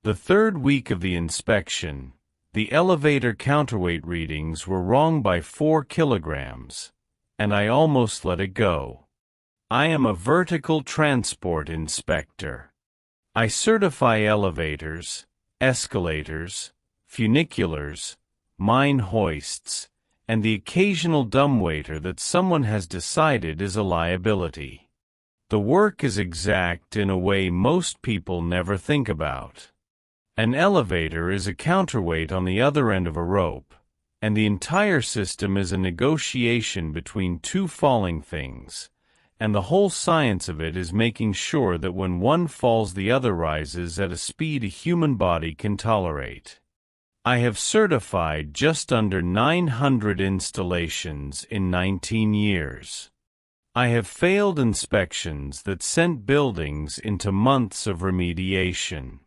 The third week of the inspection, the elevator counterweight readings were wrong by 4 kilograms, and I almost let it go. I am a vertical transport inspector. I certify elevators, escalators, funiculars, mine hoists, and the occasional dumbwaiter that someone has decided is a liability. The work is exact in a way most people never think about. An elevator is a counterweight on the other end of a rope, and the entire system is a negotiation between two falling things, and the whole science of it is making sure that when one falls the other rises at a speed a human body can tolerate. I have certified just under 900 installations in 19 years. I have failed inspections that sent buildings into months of remediation.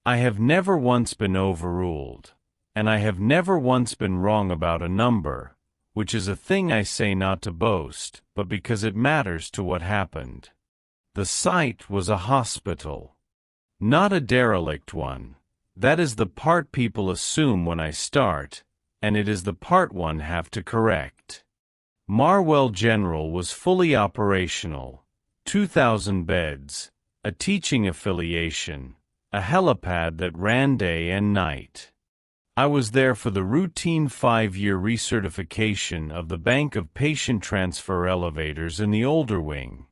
I have never once been overruled, and I have never once been wrong about a number, which is a thing I say not to boast, but because it matters to what happened. The site was a hospital. Not a derelict one. That is the part people assume when I start, and it is the part one have to correct. Marwell General was fully operational, 2,000 beds, a teaching affiliation, a helipad that ran day and night. I was there for the routine 5-year recertification of the bank of patient transfer elevators in the older wing,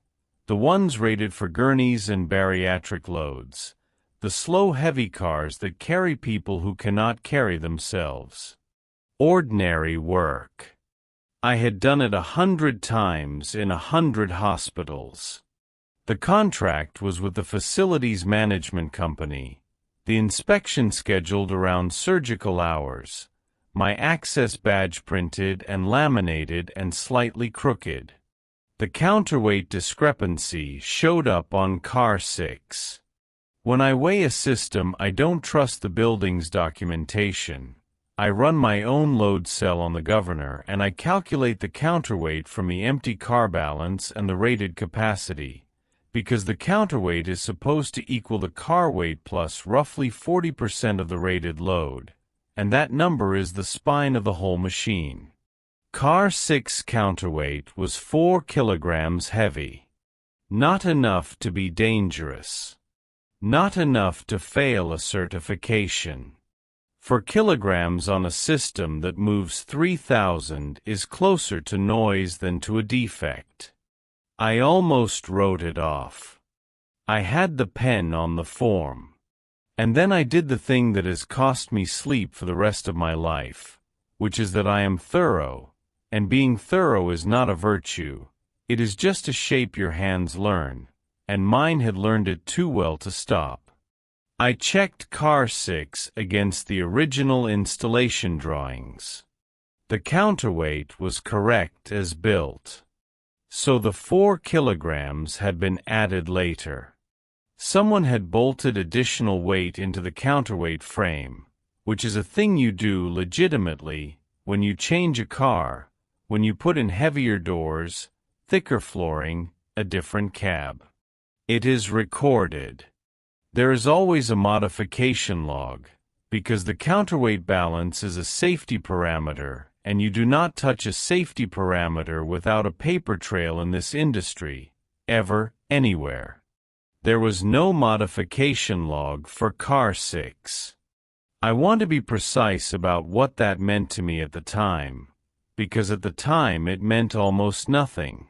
the ones rated for gurneys and bariatric loads, the slow heavy cars that carry people who cannot carry themselves. Ordinary work. I had done it 100 times in 100 hospitals. The contract was with the facilities management company, the inspection scheduled around surgical hours, my access badge printed and laminated and slightly crooked. The counterweight discrepancy showed up on car 6. When I weigh a system, I don't trust the building's documentation. I run my own load cell on the governor and I calculate the counterweight from the empty car balance and the rated capacity, because the counterweight is supposed to equal the car weight plus roughly 40% of the rated load, and that number is the spine of the whole machine. Car 6 counterweight was 4 kilograms heavy. Not enough to be dangerous. Not enough to fail a certification. 4 kilograms on a system that moves 3,000 is closer to noise than to a defect. I almost wrote it off. I had the pen on the form. And then I did the thing that has cost me sleep for the rest of my life, which is that I am thorough, and being thorough is not a virtue, it is just a shape your hands learn, and mine had learned it too well to stop. I checked car 6 against the original installation drawings. The counterweight was correct as built. So the 4 kilograms had been added later. Someone had bolted additional weight into the counterweight frame, which is a thing you do legitimately when you change a car, when you put in heavier doors, thicker flooring, a different cab. It is recorded. There is always a modification log, because the counterweight balance is a safety parameter, and you do not touch a safety parameter without a paper trail in this industry, ever, anywhere. There was no modification log for car 6. I want to be precise about what that meant to me at the time, because at the time it meant almost nothing.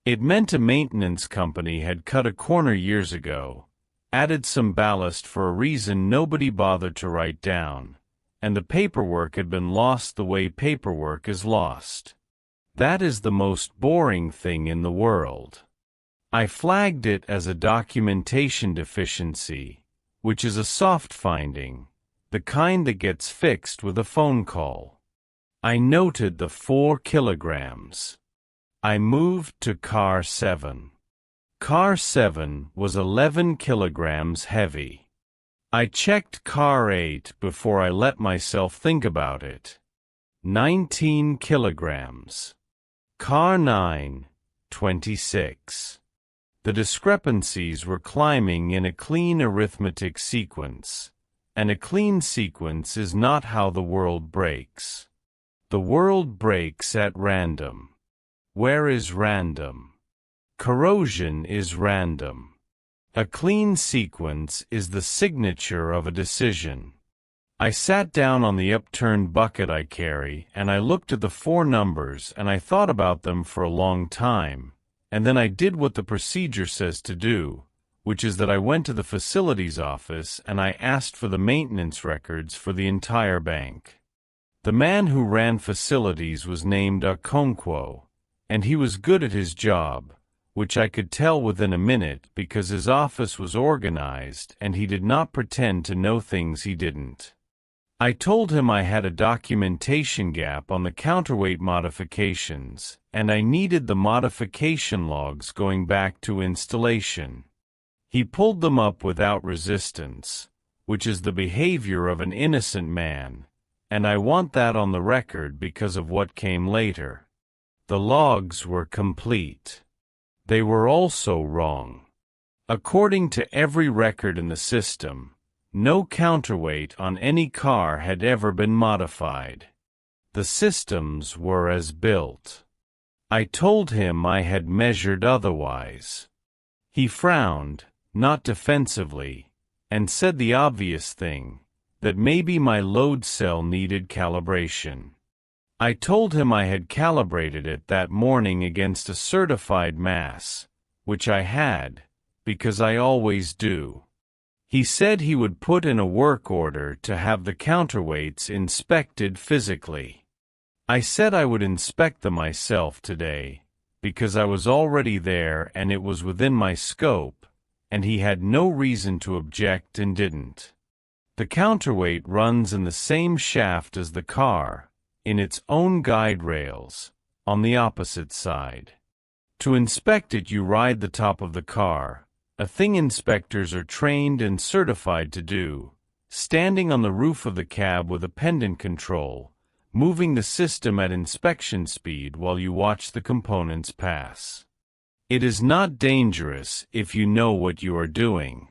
It meant a maintenance company had cut a corner years ago, added some ballast for a reason nobody bothered to write down, and the paperwork had been lost the way paperwork is lost. That is the most boring thing in the world. I flagged it as a documentation deficiency, which is a soft finding, the kind that gets fixed with a phone call. I noted the 4 kilograms. I moved to car 7. Car 7 was 11 kilograms heavy. I checked car 8 before I let myself think about it. 19 kilograms. Car 9, 26. The discrepancies were climbing in a clean arithmetic sequence, and a clean sequence is not how the world breaks. The world breaks at random. Where is random? Corrosion is random. A clean sequence is the signature of a decision. I sat down on the upturned bucket I carry, and I looked at the 4 numbers and I thought about them for a long time, and then I did what the procedure says to do, which is that I went to the facilities office and I asked for the maintenance records for the entire bank. The man who ran facilities was named Okonkwo, and he was good at his job, which I could tell within a minute because his office was organized and he did not pretend to know things he didn't. I told him I had a documentation gap on the counterweight modifications, and I needed the modification logs going back to installation. He pulled them up without resistance, which is the behavior of an innocent man, and I want that on the record because of what came later. The logs were complete. They were also wrong. According to every record in the system, no counterweight on any car had ever been modified. The systems were as built. I told him I had measured otherwise. He frowned, not defensively, and said the obvious thing, that maybe my load cell needed calibration. I told him I had calibrated it that morning against a certified mass, which I had, because I always do. He said he would put in a work order to have the counterweights inspected physically. I said I would inspect them myself today, because I was already there and it was within my scope, and he had no reason to object and didn't. The counterweight runs in the same shaft as the car, in its own guide rails, on the opposite side. To inspect it you ride the top of the car, a thing inspectors are trained and certified to do, standing on the roof of the cab with a pendant control, moving the system at inspection speed while you watch the components pass. It is not dangerous if you know what you are doing.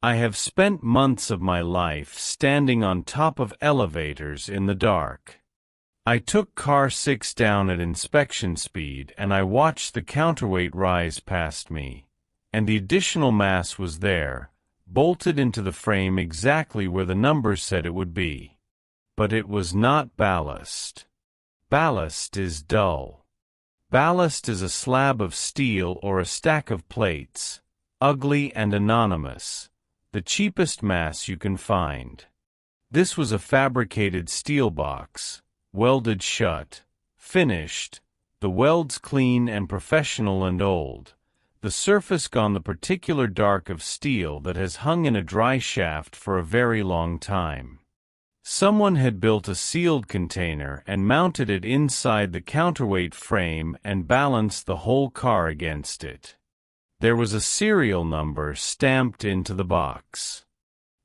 I have spent months of my life standing on top of elevators in the dark. I took car 6 down at inspection speed and I watched the counterweight rise past me, and the additional mass was there, bolted into the frame exactly where the numbers said it would be. But it was not ballast. Ballast is dull. Ballast is a slab of steel or a stack of plates, ugly and anonymous, the cheapest mass you can find. This was a fabricated steel box, welded shut, finished, the welds clean and professional and old, the surface gone the particular dark of steel that has hung in a dry shaft for a very long time. Someone had built a sealed container and mounted it inside the counterweight frame and balanced the whole car against it. There was a serial number stamped into the box.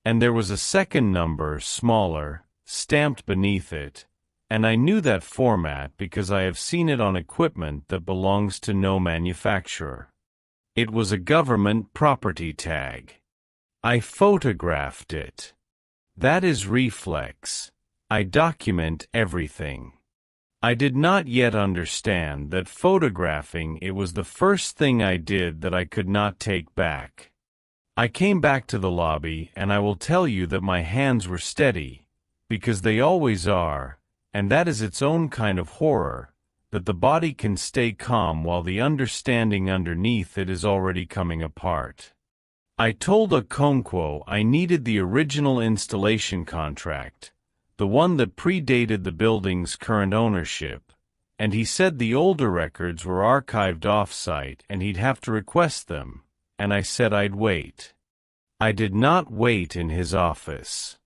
And there was a second number, smaller, stamped beneath it, and I knew that format because I have seen it on equipment that belongs to no manufacturer. It was a government property tag. I photographed it. That is reflex. I document everything. I did not yet understand that photographing it was the first thing I did that I could not take back. I came back to the lobby and I will tell you that my hands were steady, because they always are, and that is its own kind of horror, that the body can stay calm while the understanding underneath it is already coming apart. I told Okonkwo I needed the original installation contract, the one that predated the building's current ownership, and he said the older records were archived off-site and he'd have to request them, and I said I'd wait. I did not wait in his office.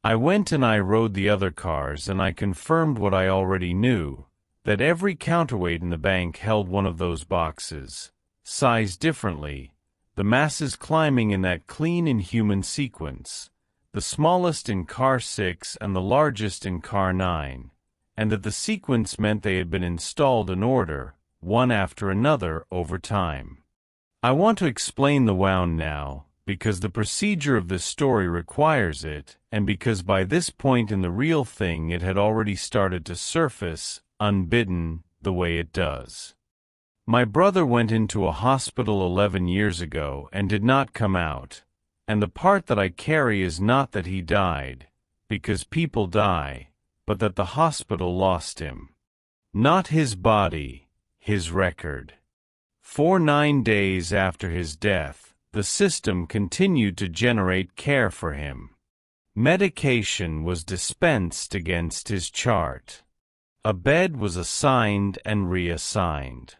I went and I rode the other cars and I confirmed what I already knew, that every counterweight in the bank held one of those boxes, sized differently, the masses climbing in that clean inhuman sequence, the smallest in car 6 and the largest in car 9, and that the sequence meant they had been installed in order, one after another, over time. I want to explain the wound now, because the procedure of this story requires it, and because by this point in the real thing it had already started to surface, unbidden, the way it does. My brother went into a hospital 11 years ago and did not come out, and the part that I carry is not that he died, because people die, but that the hospital lost him. Not his body, his record. For 9 days after his death, the system continued to generate care for him. Medication was dispensed against his chart. A bed was assigned and reassigned.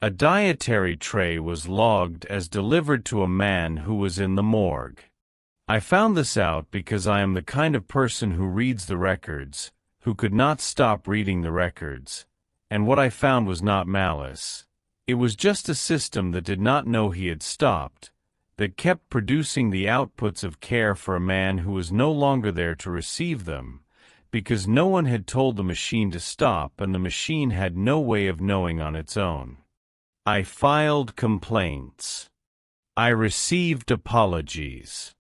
A dietary tray was logged as delivered to a man who was in the morgue. I found this out because I am the kind of person who reads the records, who could not stop reading the records, and what I found was not malice. It was just a system that did not know he had stopped, that kept producing the outputs of care for a man who was no longer there to receive them, because no one had told the machine to stop and the machine had no way of knowing on its own. I filed complaints. I received apologies.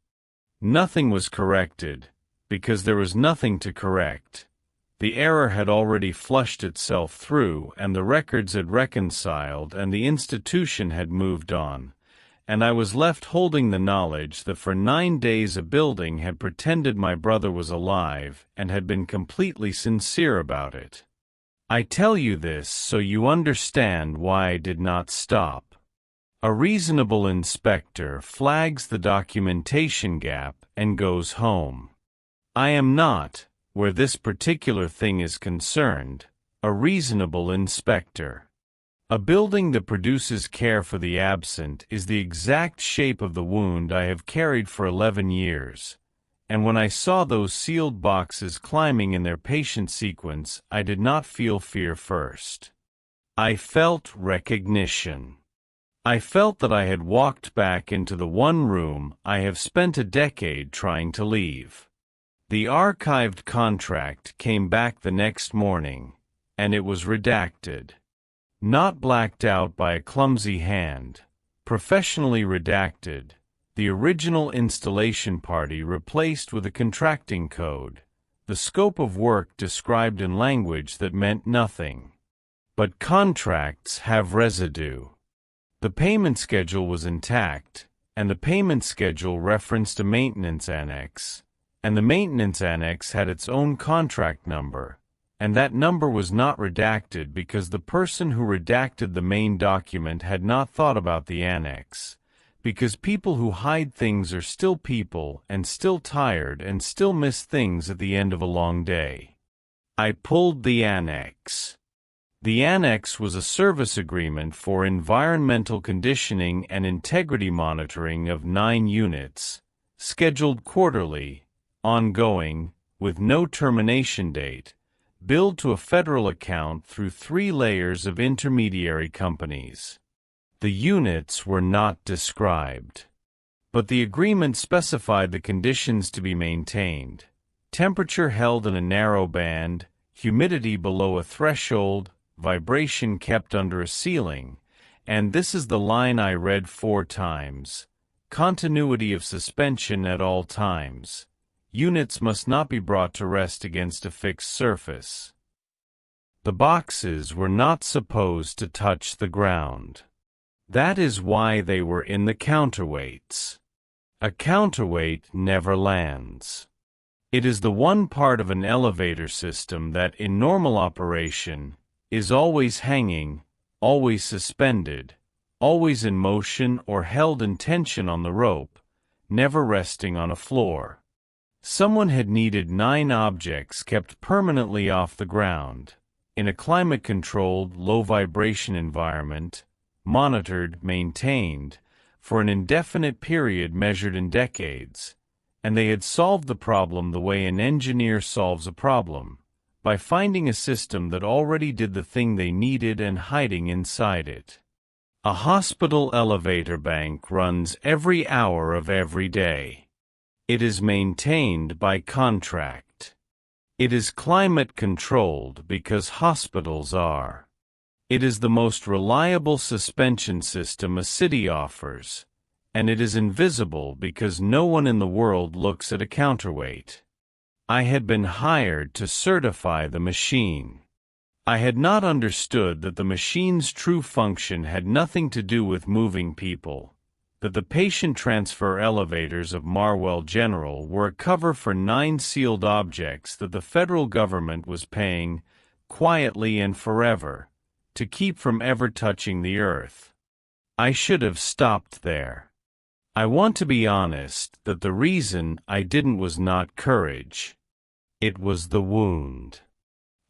Nothing was corrected, because there was nothing to correct. The error had already flushed itself through, and the records had reconciled, and the institution had moved on, and I was left holding the knowledge that for 9 days a building had pretended my brother was alive and had been completely sincere about it. I tell you this so you understand why I did not stop. A reasonable inspector flags the documentation gap and goes home. I am not, where this particular thing is concerned, a reasonable inspector. A building that produces care for the absent is the exact shape of the wound I have carried for 11 years. And when I saw those sealed boxes climbing in their patient sequence, I did not feel fear first. I felt recognition. I felt that I had walked back into the one room I have spent a decade trying to leave. The archived contract came back the next morning, and it was redacted. Not blacked out by a clumsy hand, professionally redacted. The original installation party replaced with a contracting code, the scope of work described in language that meant nothing. But contracts have residue. The payment schedule was intact, and the payment schedule referenced a maintenance annex, and the maintenance annex had its own contract number, and that number was not redacted because the person who redacted the main document had not thought about the annex. Because people who hide things are still people and still tired and still miss things at the end of a long day. I pulled the annex. The annex was a service agreement for environmental conditioning and integrity monitoring of 9 units, scheduled quarterly, ongoing, with no termination date, billed to a federal account through 3 layers of intermediary companies. The units were not described. But the agreement specified the conditions to be maintained: temperature held in a narrow band, humidity below a threshold, vibration kept under a ceiling, and this is the line I read 4 times, continuity of suspension at all times. Units must not be brought to rest against a fixed surface. The boxes were not supposed to touch the ground. That is why they were in the counterweights. A counterweight never lands. It is the one part of an elevator system that, in normal operation, is always hanging, always suspended, always in motion or held in tension on the rope, never resting on a floor. Someone had needed 9 objects kept permanently off the ground, in a climate-controlled, low-vibration environment, monitored, maintained, for an indefinite period measured in decades, and they had solved the problem the way an engineer solves a problem, by finding a system that already did the thing they needed and hiding inside it. A hospital elevator bank runs every hour of every day. It is maintained by contract. It is climate-controlled because hospitals are. It is the most reliable suspension system a city offers, and it is invisible because no one in the world looks at a counterweight. I had been hired to certify the machine. I had not understood that the machine's true function had nothing to do with moving people, that the patient transfer elevators of Marwell General were a cover for 9 sealed objects that the federal government was paying, quietly and forever, to keep from ever touching the earth. I should have stopped there. I want to be honest that the reason I didn't was not courage. It was the wound.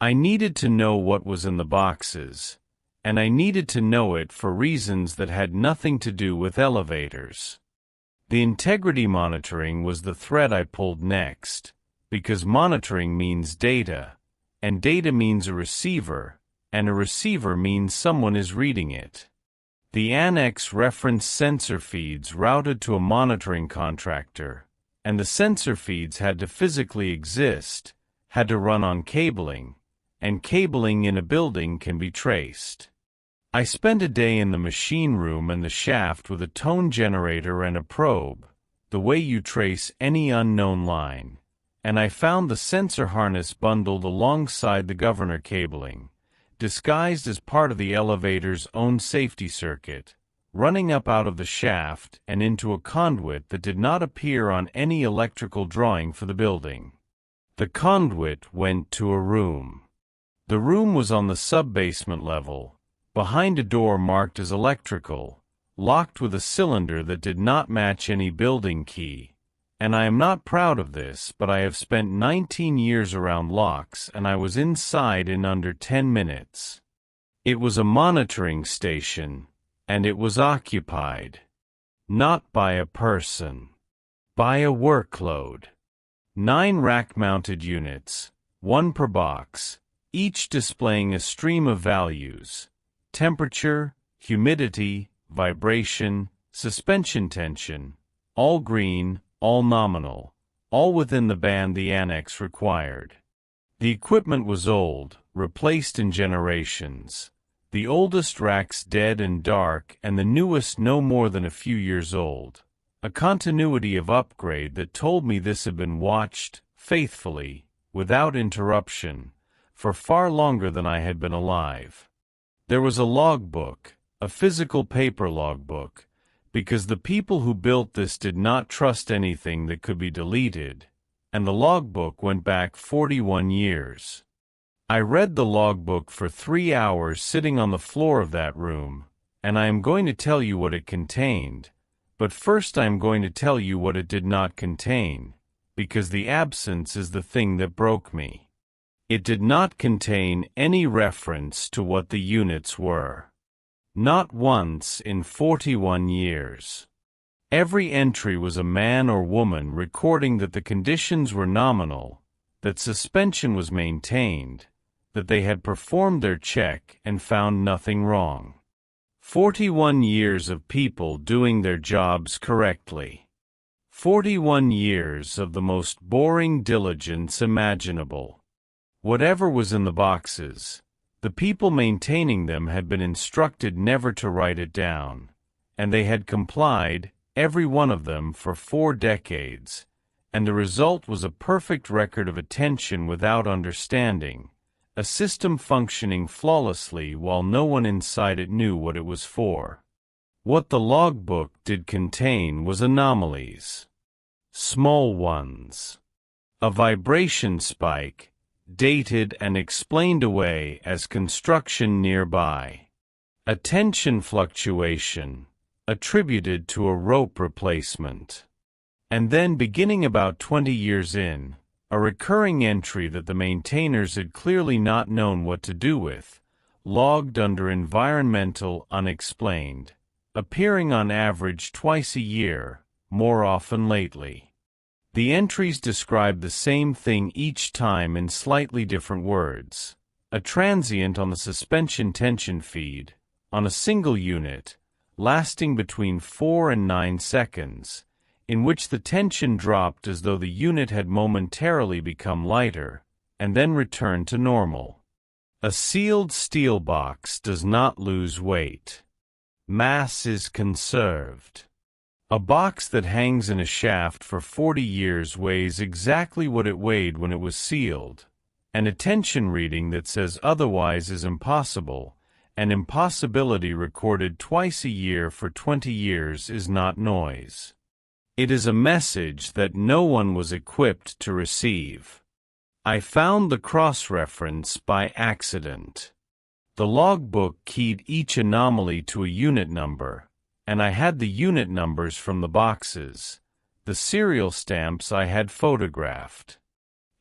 I needed to know what was in the boxes, and I needed to know it for reasons that had nothing to do with elevators. The integrity monitoring was the thread I pulled next, because monitoring means data, and data means a receiver, and a receiver means someone is reading it. The annex referenced sensor feeds routed to a monitoring contractor, and the sensor feeds had to physically exist, had to run on cabling, and cabling in a building can be traced. I spent a day in the machine room and the shaft with a tone generator and a probe, the way you trace any unknown line, and I found the sensor harness bundled alongside the governor cabling, disguised as part of the elevator's own safety circuit, running up out of the shaft and into a conduit that did not appear on any electrical drawing for the building. The conduit went to a room. The room was on the sub-basement level, behind a door marked as electrical, locked with a cylinder that did not match any building key. And I am not proud of this, but I have spent 19 years around locks and I was inside in under 10 minutes. It was a monitoring station, and it was occupied. Not by a person. By a workload. 9 rack-mounted units, 1 per box, each displaying a stream of values: temperature, humidity, vibration, suspension tension, all green, all nominal, all within the band the annex required. The equipment was old, replaced in generations, the oldest racks dead and dark and the newest no more than a few years old, a continuity of upgrade that told me this had been watched, faithfully, without interruption, for far longer than I had been alive. There was a logbook, a physical paper logbook, because the people who built this did not trust anything that could be deleted, and the logbook went back 41 years. I read the logbook for 3 hours sitting on the floor of that room, and I am going to tell you what it contained, but first I am going to tell you what it did not contain, because the absence is the thing that broke me. It did not contain any reference to what the units were. Not once in 41 years. Every entry was a man or woman recording that the conditions were nominal, that suspension was maintained, that they had performed their check and found nothing wrong. 41 years of people doing their jobs correctly. 41 years of the most boring diligence imaginable. Whatever was in the boxes, the people maintaining them had been instructed never to write it down, and they had complied, every one of them, for 4 decades, and the result was a perfect record of attention without understanding, a system functioning flawlessly while no one inside it knew what it was for. What the logbook did contain was anomalies. Small ones. A vibration spike, dated and explained away as construction nearby. A tension fluctuation, attributed to a rope replacement. And then, beginning about 20 years in, a recurring entry that the maintainers had clearly not known what to do with, logged under environmental unexplained, appearing on average twice a year, more often lately. The entries described the same thing each time in slightly different words. A transient on the suspension tension feed, on a single unit, lasting between 4 and 9 seconds, in which the tension dropped as though the unit had momentarily become lighter, and then returned to normal. A sealed steel box does not lose weight. Mass is conserved. A box that hangs in a shaft for 40 years weighs exactly what it weighed when it was sealed. An attention reading that says otherwise is impossible. An impossibility recorded twice a year for 20 years is not noise. It is a message that no one was equipped to receive. I found the cross-reference by accident. The logbook keyed each anomaly to a unit number, and I had the unit numbers from the boxes. The serial stamps I had photographed.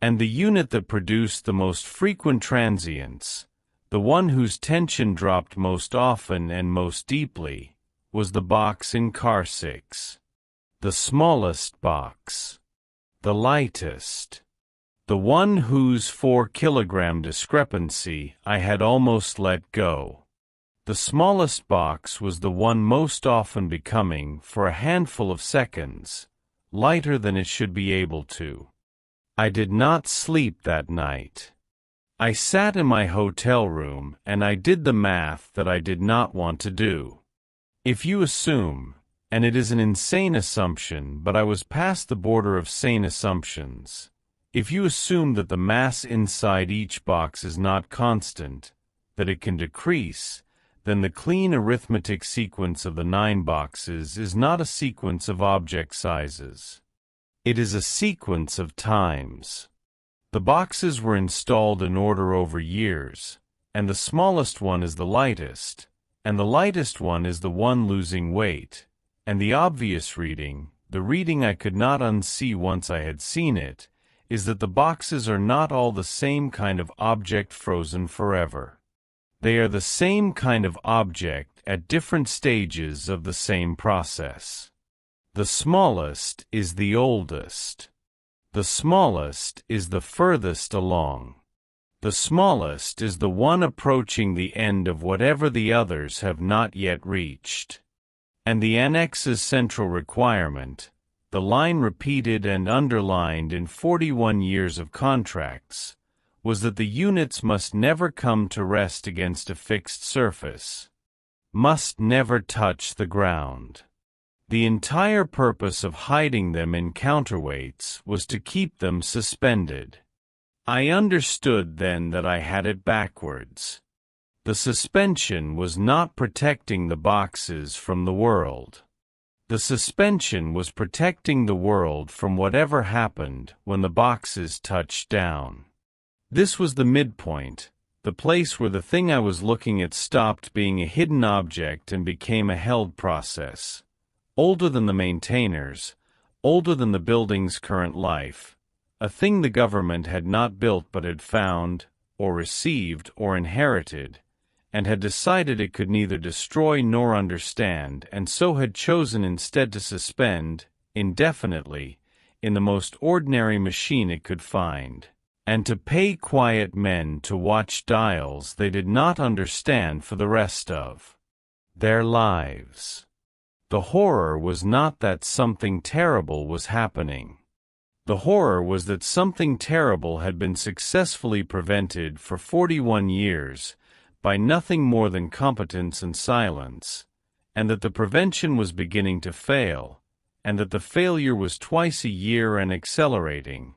And the unit that produced the most frequent transients, the one whose tension dropped most often and most deeply, was the box in car 6. The smallest box. The lightest. The one whose 4-kilogram discrepancy I had almost let go. The smallest box was the one most often becoming, for a handful of seconds, lighter than it should be able to. I did not sleep that night. I sat in my hotel room and I did the math that I did not want to do. If you assume, and it is an insane assumption, but I was past the border of sane assumptions, if you assume that the mass inside each box is not constant, that it can decrease, then the clean arithmetic sequence of the 9 boxes is not a sequence of object sizes. It is a sequence of times. The boxes were installed in order over years, and the smallest one is the lightest, and the lightest one is the one losing weight, and the obvious reading, the reading I could not unsee once I had seen it, is that the boxes are not all the same kind of object frozen forever. They are the same kind of object at different stages of the same process. The smallest is the oldest. The smallest is the furthest along. The smallest is the one approaching the end of whatever the others have not yet reached. And the annex's central requirement, the line repeated and underlined in 41 years of contracts, was that the units must never come to rest against a fixed surface, must never touch the ground. The entire purpose of hiding them in counterweights was to keep them suspended. I understood then that I had it backwards. The suspension was not protecting the boxes from the world. The suspension was protecting the world from whatever happened when the boxes touched down. This was the midpoint, the place where the thing I was looking at stopped being a hidden object and became a held process. Older than the maintainers, older than the building's current life, a thing the government had not built but had found, or received, or inherited, and had decided it could neither destroy nor understand, and so had chosen instead to suspend, indefinitely, in the most ordinary machine it could find, and to pay quiet men to watch dials they did not understand for the rest of their lives. The horror was not that something terrible was happening. The horror was that something terrible had been successfully prevented for 41 years by nothing more than competence and silence, and that the prevention was beginning to fail, and that the failure was twice a year and accelerating,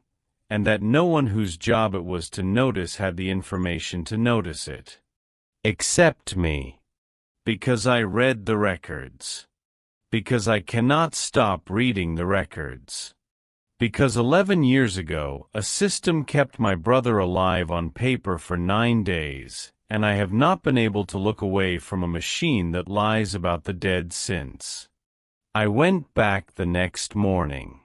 and that no one whose job it was to notice had the information to notice it. Except me. Because I read the records. Because I cannot stop reading the records. Because 11 years ago, a system kept my brother alive on paper for 9 days, and I have not been able to look away from a machine that lies about the dead since. I went back the next morning.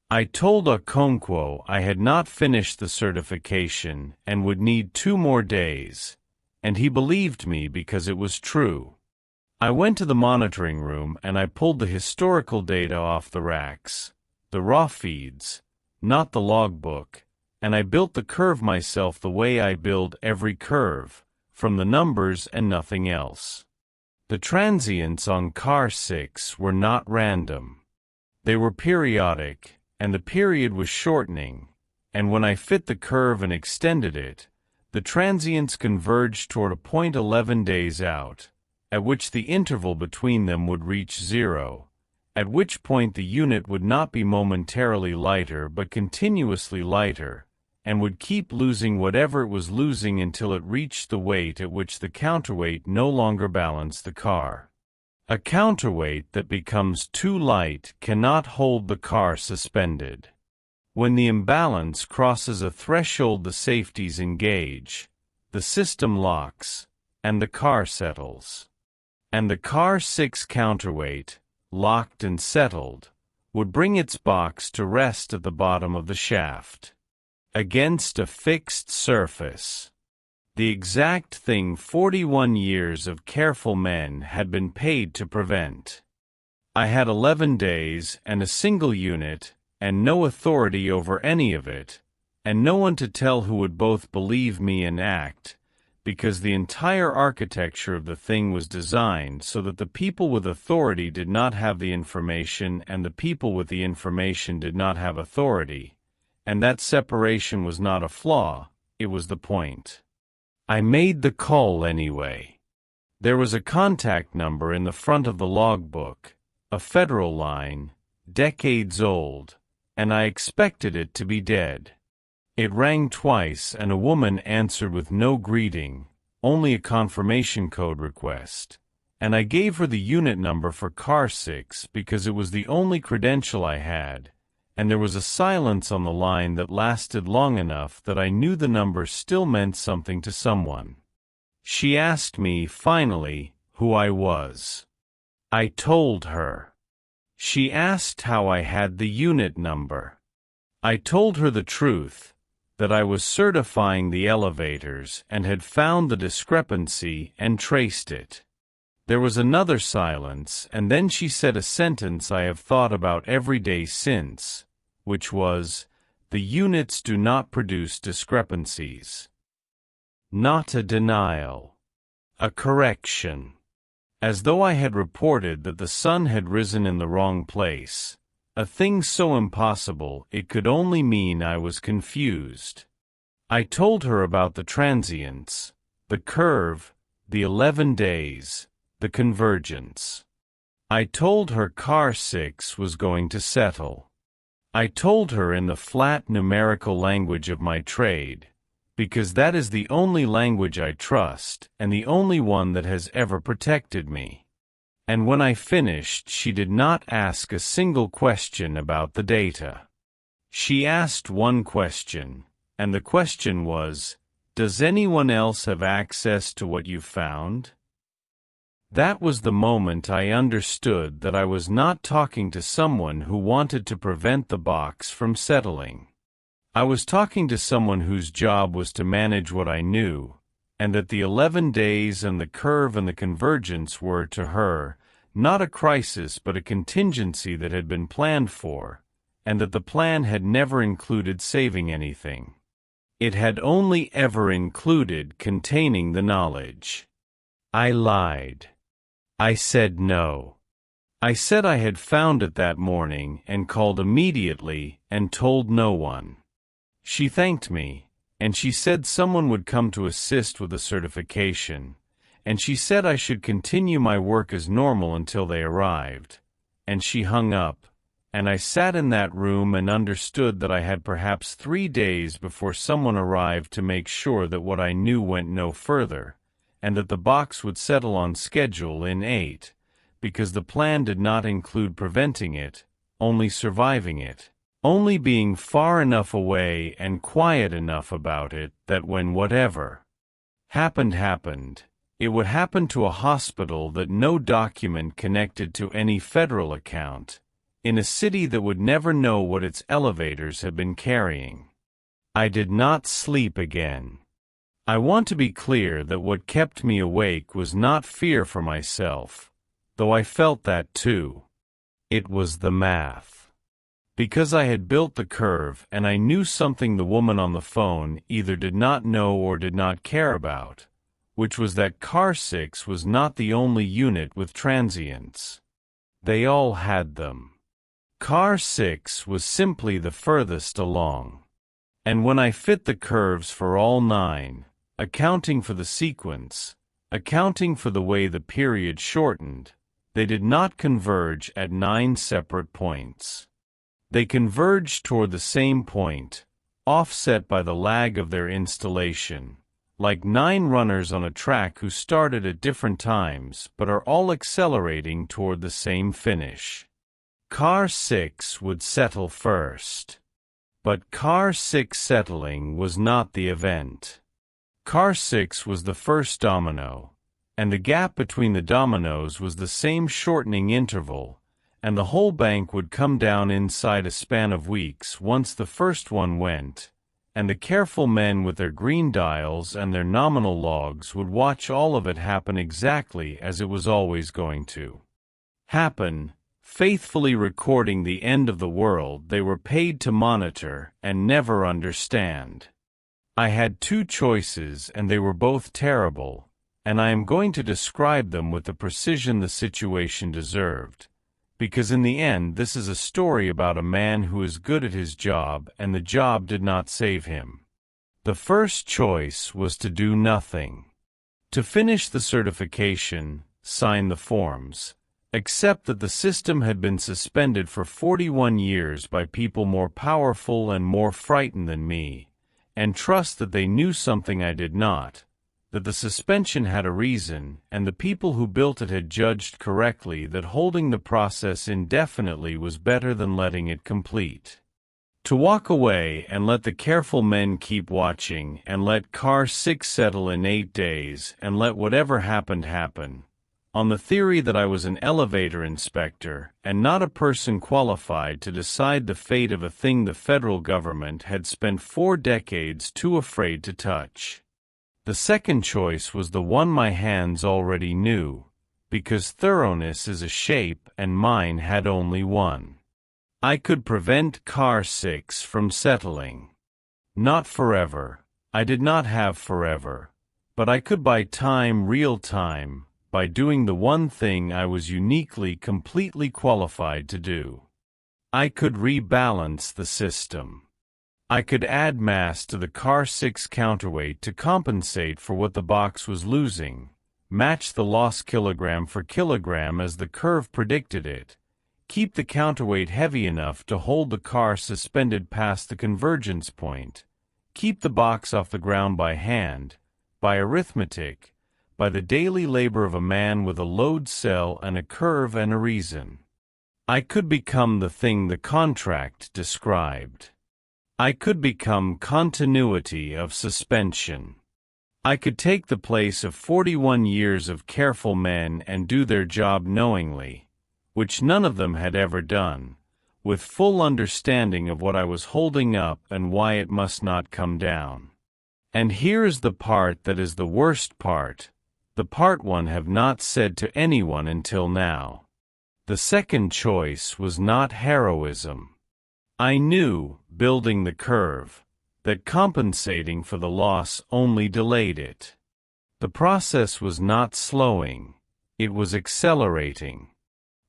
I told Okonkwo I had not finished the certification and would need 2 more days, and he believed me because it was true. I went to the monitoring room and I pulled the historical data off the racks, the raw feeds, not the logbook, and I built the curve myself the way I build every curve, from the numbers and nothing else. The transients on car 6 were not random. They were periodic, and the period was shortening, and when I fit the curve and extended it, the transients converged toward a point 11 days out, at which the interval between them would reach 0, at which point the unit would not be momentarily lighter but continuously lighter, and would keep losing whatever it was losing until it reached the weight at which the counterweight no longer balanced the car. A counterweight that becomes too light cannot hold the car suspended. When the imbalance crosses a threshold, the safeties engage, the system locks, and the car settles. And the car 6 counterweight, locked and settled, would bring its box to rest at the bottom of the shaft, against a fixed surface. The exact thing 41 years of careful men had been paid to prevent. I had 11 days and a single unit, and no authority over any of it, and no one to tell who would both believe me and act, because the entire architecture of the thing was designed so that the people with authority did not have the information and the people with the information did not have authority, and that separation was not a flaw, it was the point. I made the call anyway. There was a contact number in the front of the logbook, a federal line, decades old, and I expected it to be dead. It rang twice and a woman answered with no greeting, only a confirmation code request, and I gave her the unit number for car 6 because it was the only credential I had, and there was a silence on the line that lasted long enough that I knew the number still meant something to someone. She asked me, finally, who I was. I told her. She asked how I had the unit number. I told her the truth, that I was certifying the elevators and had found the discrepancy and traced it. There was another silence, and then she said a sentence I have thought about every day since, which was, "The units do not produce discrepancies." Not a denial. A correction. As though I had reported that the sun had risen in the wrong place, a thing so impossible it could only mean I was confused. I told her about the transients, the curve, the 11 days, the convergence. I told her car 6 was going to settle. I told her in the flat numerical language of my trade, because that is the only language I trust and the only one that has ever protected me. And when I finished, she did not ask a single question about the data. She asked one question, and the question was, "Does anyone else have access to what you found?" That was the moment I understood that I was not talking to someone who wanted to prevent the box from settling. I was talking to someone whose job was to manage what I knew, and that the 11 days and the curve and the convergence were, to her, not a crisis but a contingency that had been planned for, and that the plan had never included saving anything. It had only ever included containing the knowledge. I lied. I said no. I said I had found it that morning and called immediately and told no one. She thanked me, and she said someone would come to assist with the certification, and she said I should continue my work as normal until they arrived, and she hung up, and I sat in that room and understood that I had perhaps 3 days before someone arrived to make sure that what I knew went no further, and that the box would settle on schedule in 8, because the plan did not include preventing it, only surviving it, only being far enough away and quiet enough about it that when whatever happened, it would happen to a hospital that no document connected to any federal account, in a city that would never know what its elevators had been carrying. I did not sleep again. I want to be clear that what kept me awake was not fear for myself, though I felt that too. It was the math. Because I had built the curve and I knew something the woman on the phone either did not know or did not care about, which was that car 6 was not the only unit with transients. They all had them. Car 6 was simply the furthest along. And when I fit the curves for all 9, accounting for the sequence, accounting for the way the period shortened, They did not converge at 9 separate points. They converged toward the same point, offset by the lag of their installation, like 9 runners on a track who started at different times but are all accelerating toward the same finish. Car 6 would settle first. But Car 6 settling was not the event. Car 6 was the first domino, and the gap between the dominoes was the same shortening interval, and the whole bank would come down inside a span of weeks once the first one went, and the careful men with their green dials and their nominal logs would watch all of it happen exactly as it was always going to happen, faithfully recording the end of the world they were paid to monitor and never understand. I had 2 choices and they were both terrible, and I am going to describe them with the precision the situation deserved, because in the end this is a story about a man who is good at his job and the job did not save him. The first choice was to do nothing. To finish the certification, sign the forms, except that the system had been suspended for 41 years by people more powerful and more frightened than me, and trust that they knew something I did not, that the suspension had a reason, and the people who built it had judged correctly that holding the process indefinitely was better than letting it complete. To walk away and let the careful men keep watching and let Car 6 settle in 8 days and let whatever happened happen, on the theory that I was an elevator inspector and not a person qualified to decide the fate of a thing the federal government had spent 4 decades too afraid to touch. The second choice was the one my hands already knew, because thoroughness is a shape and mine had only one. I could prevent Car 6 from settling. Not forever, I did not have forever, but I could buy time, real time, by doing the one thing I was uniquely, completely qualified to do. I could rebalance the system. I could add mass to the Car 6 counterweight to compensate for what the box was losing, match the loss kilogram for kilogram as the curve predicted it, keep the counterweight heavy enough to hold the car suspended past the convergence point, keep the box off the ground by hand, by arithmetic, by the daily labor of a man with a load cell and a curve and a reason. I could become the thing the contract described. I could become continuity of suspension. I could take the place of 41 years of careful men and do their job knowingly, which none of them had ever done, with full understanding of what I was holding up and why it must not come down. And here is the part that is the worst part, the part one have not said to anyone until now. The second choice was not heroism. I knew, building the curve, that compensating for the loss only delayed it. The process was not slowing, it was accelerating.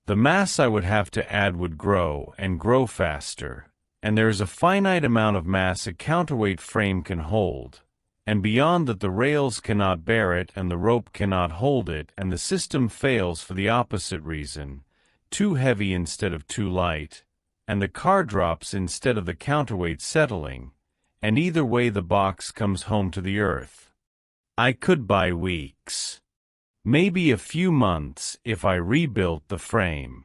The mass I would have to add would grow and grow faster, and there is a finite amount of mass a counterweight frame can hold, and beyond that the rails cannot bear it and the rope cannot hold it and the system fails for the opposite reason, too heavy instead of too light, and the car drops instead of the counterweight settling, and either way the box comes home to the earth. I could buy weeks. Maybe a few months if I rebuilt the frame.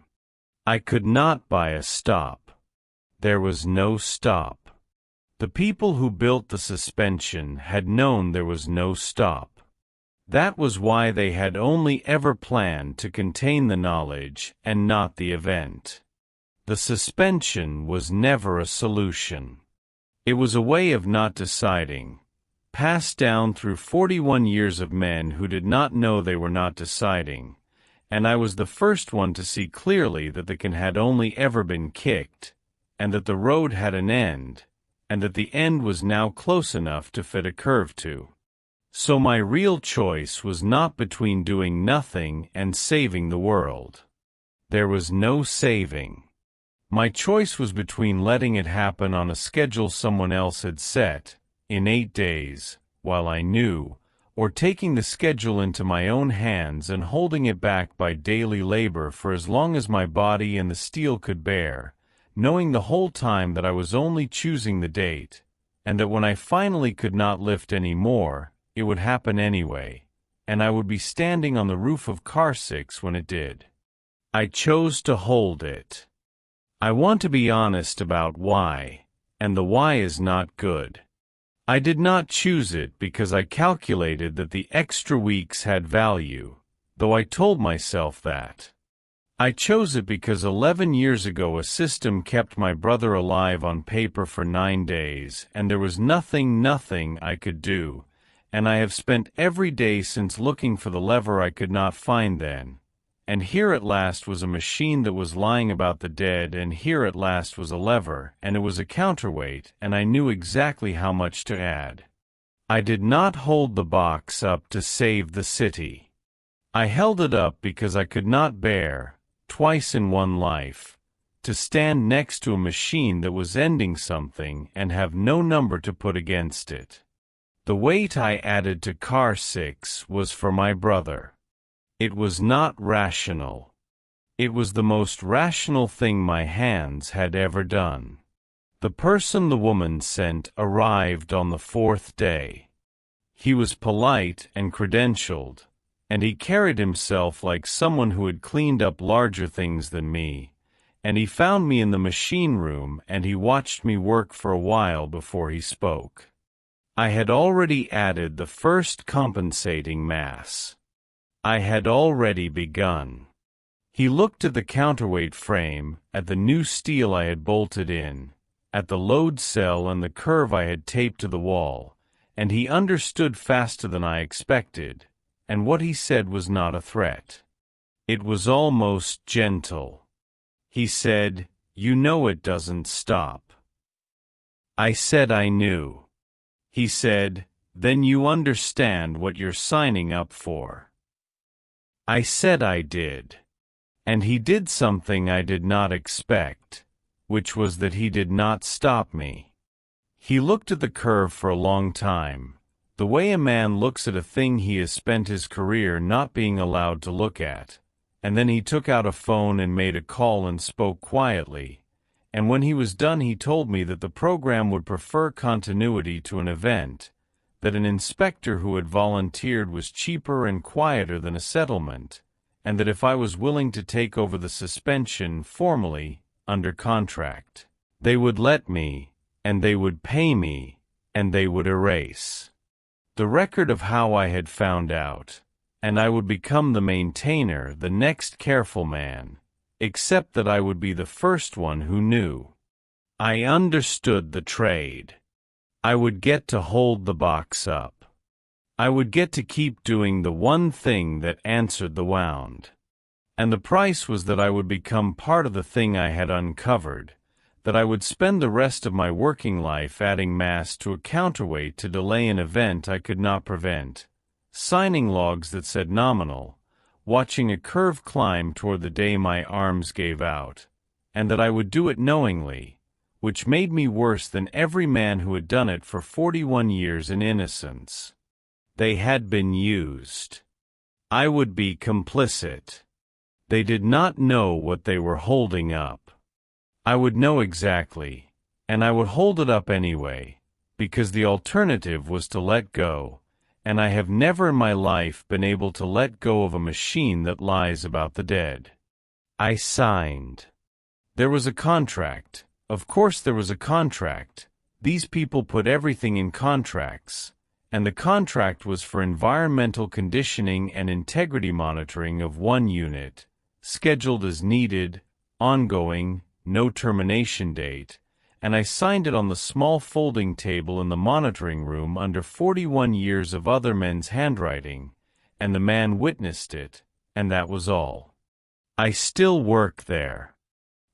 I could not buy a stop. There was no stop. The people who built the suspension had known there was no stop. That was why they had only ever planned to contain the knowledge and not the event. The suspension was never a solution. It was a way of not deciding, passed down through 41 years of men who did not know they were not deciding, and I was the first one to see clearly that the can had only ever been kicked, and that the road had an end, and that the end was now close enough to fit a curve to. So my real choice was not between doing nothing and saving the world. There was no saving. My choice was between letting it happen on a schedule someone else had set, in 8 days, while I knew, or taking the schedule into my own hands and holding it back by daily labor for as long as my body and the steel could bear, knowing the whole time that I was only choosing the date, and that when I finally could not lift any more, it would happen anyway, and I would be standing on the roof of car 6 when it did. I chose to hold it. I want to be honest about why, and the why is not good. I did not choose it because I calculated that the extra weeks had value, though I told myself that. I chose it because 11 years ago a system kept my brother alive on paper for 9 days, and there was nothing I could do, and I have spent every day since looking for the lever I could not find then. And here at last was a machine that was lying about the dead, and here at last was a lever, and it was a counterweight, and I knew exactly how much to add. I did not hold the box up to save the city. I held it up because I could not bear, twice in one life, to stand next to a machine that was ending something and have no number to put against it. The weight I added to car 6 was for my brother. It was not rational. It was the most rational thing my hands had ever done. The person the woman sent arrived on the 4th day. He was polite and credentialed, and he carried himself like someone who had cleaned up larger things than me, and he found me in the machine room and he watched me work for a while before he spoke. I had already added the first compensating mass. I had already begun. He looked at the counterweight frame, at the new steel I had bolted in, at the load cell and the curve I had taped to the wall, and he understood faster than I expected, and what he said was not a threat. It was almost gentle. He said, "You know it doesn't stop." I said I knew. He said, "Then you understand what you're signing up for." I said I did. And he did something I did not expect, which was that he did not stop me. He looked at the curve for a long time, the way a man looks at a thing he has spent his career not being allowed to look at, and then he took out a phone and made a call and spoke quietly, and when he was done he told me that the program would prefer continuity to an event, that an inspector who had volunteered was cheaper and quieter than a settlement, and that if I was willing to take over the suspension formally, under contract, they would let me, and they would pay me, and they would erase the record of how I had found out, and I would become the maintainer, the next careful man, except that I would be the first one who knew. I understood the trade. I would get to hold the box up. I would get to keep doing the one thing that answered the wound. And the price was that I would become part of the thing I had uncovered, that I would spend the rest of my working life adding mass to a counterweight to delay an event I could not prevent, signing logs that said nominal, watching a curve climb toward the day my arms gave out, and that I would do it knowingly, which made me worse than every man who had done it for 41 years in innocence. They had been used. I would be complicit. They did not know what they were holding up. I would know exactly, and I would hold it up anyway, because the alternative was to let go, and I have never in my life been able to let go of a machine that lies about the dead. I signed. There was a contract. Of course there was a contract. These people put everything in contracts, and the contract was for environmental conditioning and integrity monitoring of 1 unit, scheduled as needed, ongoing, no termination date, and I signed it on the small folding table in the monitoring room under 41 years of other men's handwriting, and the man witnessed it, and that was all. I still work there.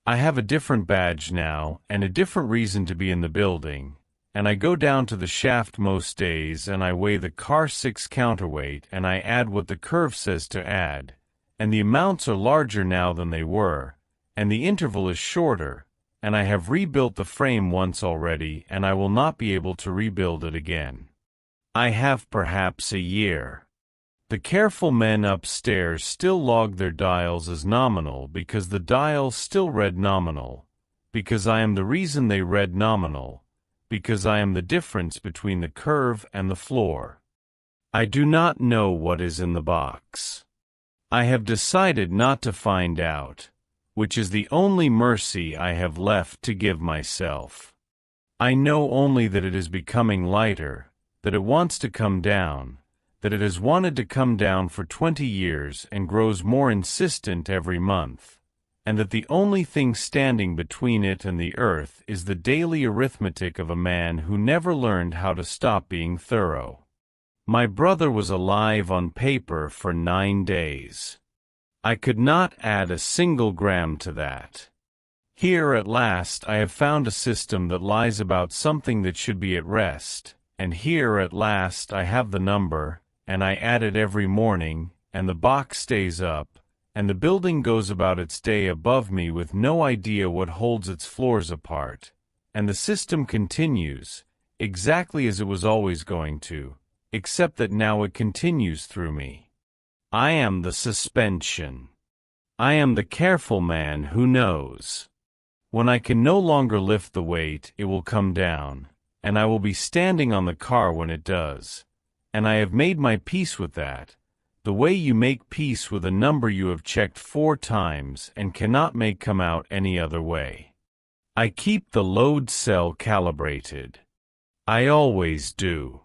I have a different badge now, and a different reason to be in the building, and I go down to the shaft most days and I weigh the car 6 counterweight and I add what the curve says to add, and the amounts are larger now than they were, and the interval is shorter, and I have rebuilt the frame once already and I will not be able to rebuild it again. I have perhaps a year. The careful men upstairs still log their dials as nominal because the dials still read nominal, because I am the reason they read nominal, because I am the difference between the curve and the floor. I do not know what is in the box. I have decided not to find out, which is the only mercy I have left to give myself. I know only that it is becoming lighter, that it wants to come down, that it has wanted to come down for 20 years and grows more insistent every month, and that the only thing standing between it and the earth is the daily arithmetic of a man who never learned how to stop being thorough. My brother was alive on paper for 9 days. I could not add a single gram to that. Here at last I have found a system that lies about something that should be at rest, and here at last I have the number, and I add it every morning, and the box stays up, and the building goes about its day above me with no idea what holds its floors apart, and the system continues, exactly as it was always going to, except that now it continues through me. I am the suspension. I am the careful man who knows. When I can no longer lift the weight, it will come down, and I will be standing on the car when it does. And I have made my peace with that, the way you make peace with a number you have checked 4 times and cannot make come out any other way. I keep the load cell calibrated. I always do.